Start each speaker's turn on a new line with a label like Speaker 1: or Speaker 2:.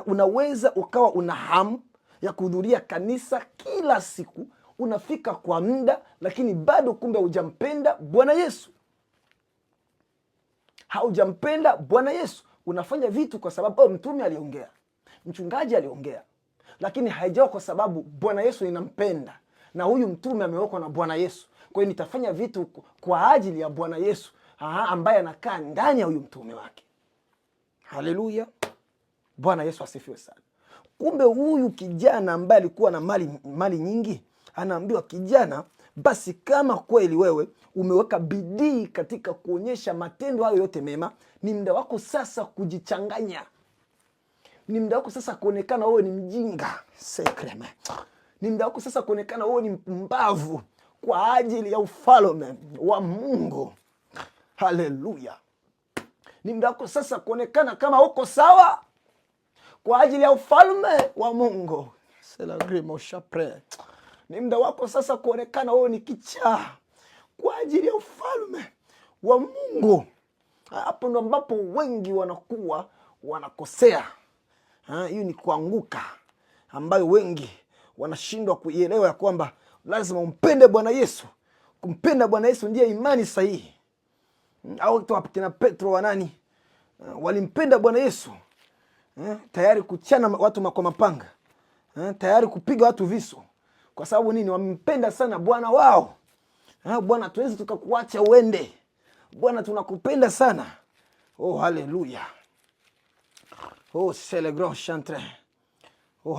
Speaker 1: Unaweza ukawa una hamu ya kuhudhuria kanisa kila siku, unafika kwa muda, lakini bado kumbe hujampenda Bwana Yesu. Haujampenda Bwana Yesu. Unafanya vitu kwa sababu mtume aliongea, mchungaji aliongea, lakini haijawa kwa sababu Bwana Yesu ninampenda na huyu mtume amewekwa na Bwana Yesu, kwa hiyo nitafanya vitu kwa ajili ya Bwana Yesu ambaye anakaa ndani ya huyu mtume wake. Haleluya, Bwana Yesu asifiwe sana. Kumbe huyu kijana ambaye alikuwa na mali nyingi, anaambiwa kijana, basi kama kweli wewe umeweka bidii katika kuonyesha matendo hayo yote mema, ni muda wako sasa kujichanganya. Ni muda wako sasa kuonekana wewe ni mjinga. Ni muda wako sasa kuonekana wewe ni mpumbavu kwa ajili ya ufalme wa Mungu. Haleluya. Ni muda wako sasa kuonekana kama uko sawa kwa ajili ya ufalme wa Mungu. Ni muda wako sasa kuonekana wewe ni kichaa kwa ajili ya ufalme wa Mungu. Hapo ndo ambapo wengi wanakuwa wanakosea. Hiyo ni kuanguka ambayo wengi wanashindwa kuielewa, ya kwamba lazima umpende Bwana Yesu. Kumpenda Bwana Yesu ndiye imani sahihi. Au kina Petro wanani walimpenda Bwana Yesu, tayari kuchana watu kwa mapanga, tayari kupiga watu visu. Kwa sababu nini? Wamempenda sana Bwana wao. Bwana, tuwezi tukakuacha uende. Bwana, tunakupenda sana. Oh, haleluya. Oh, c'est le grand chantre. Oh,